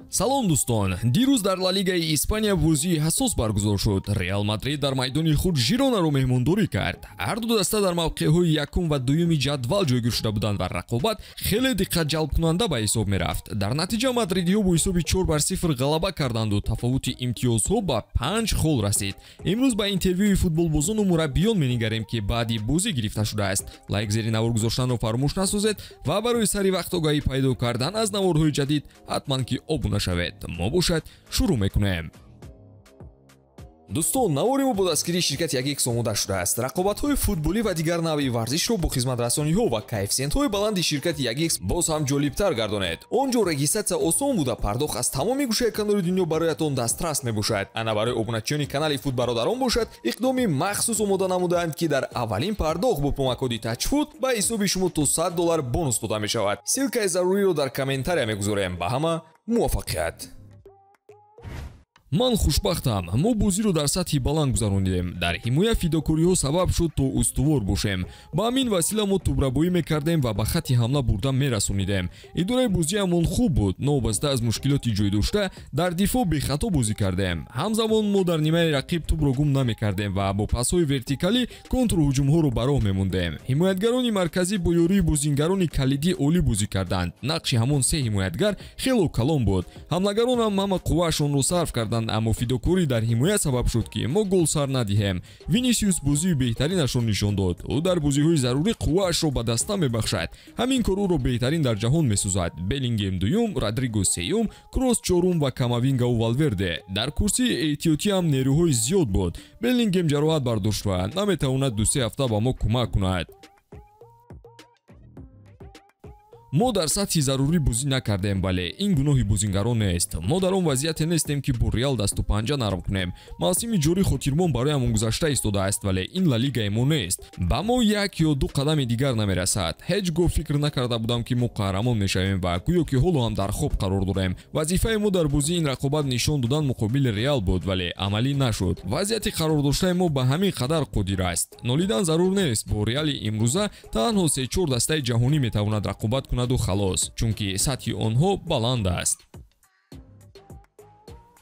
салом дӯстон, дирӯз дар Ла Лигаи Испания бозии ҳассос баргузор шуд. Реал Мадрид дар майдони худ Жиронаро меҳмондорӣ кард. Ҳар ду даста дар мавқеъҳои якум ва дуюми ҷадвал ҷойгир шуда буданд ва рақобат хеле диққатҷалбкунанда ба ҳисоб мерафт. Дар натиҷа мадридиҳо бо ҳисоби 4-0 ғалаба карданду тафовути имтиёзҳо ба 5 хол расид. Имрӯз ба интервюи футболбозону мураббиён менигарем ки баъди бозӣ гирифта шудааст. Лайк зери навор гузоштанро фаромӯш насозед ва барои сари вақт огаҳӣ пайдо кардан аз наворҳои ҷадид ҳатман ки обуна шавед. Мо бошад шурӯъ мекунем. дӯстон, навори мо бо дастгирии ширкати 1x омода шудааст. рақобатҳои футболӣ ва дигар навъи варзишро бо хизматрасониҳо ва коэффициентҳои баланди ширкати 1x боз ҳам ҷолибтар гардонед. Он ҷо регистрация осон буда пардохт аз тамоми гӯшаи канори дунё бароятон дастрас мебошад. Ана барои обуначиёни канали Футбародарон бошад, иқдоми махсус омода намудаанд ки дар аввалин пардохт бо промокоди Touchfoot ба ҳисоби шумо то $100 бонус дода мешавад. силкаи заруриро дар комментария мегузорем. Ба ҳама муваффақият. Ман хушбахтам. Мо бозиро дар сатҳи баланд гузаронидем. Дар ҳимоя фидокориҳо сабаб шуд то устувор бошем. Ба ҳамин васила мо тӯбрабоӣ мекардем ва ба хати ҳамла бурда мерасонидем. идораи бозиамон хуб буд. Новобаста аз мушкилоти ҷойдошта дар дифоъ бехато бозӣ кардем. ҳамзамон мо дар нимаи рақиб тӯбро гум намекардем ва бо пасҳои вертикалӣ контрҳуҷумҳоро ба роҳ мемондем. ҳимоятгарони марказӣ бо ёрии бозингарони калидӣ олӣ бозӣ карданд. нақши ҳамон се ҳимоятгар хело калон буд. ҳамлагаронам ҳама қувваашонро сарф карданд, аммо фидокорӣ дар ҳимоя сабаб шуд ки мо гол сар надиҳем. Винисиус бозии беҳтаринашро нишон дод. ӯ дар бозиҳои зарурӣ қувваашро ба даста мебахшад. ҳамин кор ӯро беҳтарин дар ҷаҳон месозад. Белингем дуюм, Родриго сеюм, Крос чорум ва Камавингау Валверде. Дар курсии эҳтиётӣ ҳам нерӯҳои зиёд буд. Белингем ҷароҳат бардошт ва наметавонад 2-3 ҳафта ба мо кӯмак кунад. мо дар сатҳи зарурӣ бозӣ накардем, бале ин гуноҳи бозингарон нест. мо дар он вазъияте нестем ки бо Реал дасту панҷа нарм кунем. мавсими ҷорӣ хотирмон бароямон гузашта истодааст, вале ин Ла Лигаи мо нест. ба мо як ё ду қадами дигар намерасад. ҳеҷ гоҳ фикр накарда будам ки мо қаҳрамон мешавем ва гӯё ки ҳоло ҳам дар хоб қарор дорем. вазифаи мо дар бозии ин рақобат нишон додан муқобили Реал буд, вале амалӣ нашуд. вазъияти қарордоштаи мо ба ҳамин қадар қодир аст. нолидан зарур нест. бо Реали имрӯза танҳо 3-4 дастаи ҷаҳонӣ метавонад рақобат кунад халос, чунки сатҳи онҳо баланд аст.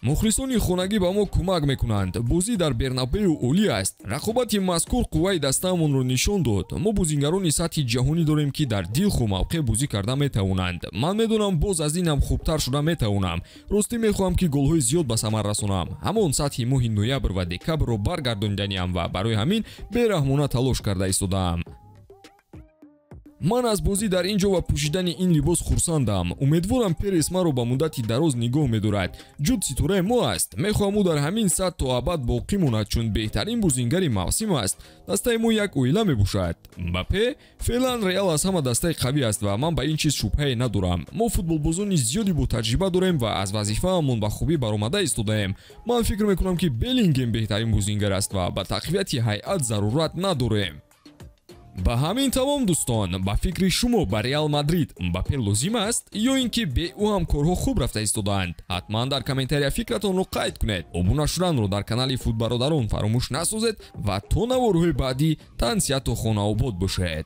мухлисони хонагӣ ба мо кӯмак мекунанд. бозӣ дар Бернабеу олӣ аст. рақобати мазкур қувваи дастаамонро нишон дод. мо бозингарони сатҳи ҷаҳонӣ дорем ки дар дилху мавқеъ бозӣ карда метавонанд. ман медонам боз аз инам хубтар шуда метавонам. ростӣ мехоҳам ки голҳои зиёд ба самар расонам. ҳамон сатҳи моҳи ноябр ва декабрро баргардониданиам ва барои ҳамин бераҳмона талош карда истодаам. ман аз бозӣ дар ин ҷо ва пӯшидани ин либос хурсандам. умедворам Перес маро ба муддати дароз нигоҳ медорад. ҷуд ситораи мо аст. мехоҳам ӯ дар ҳамин сатҳ то абад боқӣ монад, чун беҳтарин бозингари мавсим аст. дастаи мо як оила мебошад. Мбаппе феълан Реал аз ҳама дастаи қавӣ аст ва ман ба ин чиз шубҳае надорам. мо футболбозони зиёди бо таҷриба дорем ва аз вазифаамон ба хубӣ баромада истодаем. ман фикр мекунам ки Белингем беҳтарин бозингар аст ва ба тақвияти ҳайат зарурат надорем. ба ҳамин тамом дӯстон, ба фикри шумо ба Реал Мадрид Мбаппе лозим аст ё ин ки бе ӯ ҳам корҳо хуб рафта истодаанд? ҳатман дар комментария фикратонро қайд кунед. обуна шуданро дар канали Футбародарон фаромӯш насозед ва то наворҳои баъдӣ тансияту хонаобод бошед.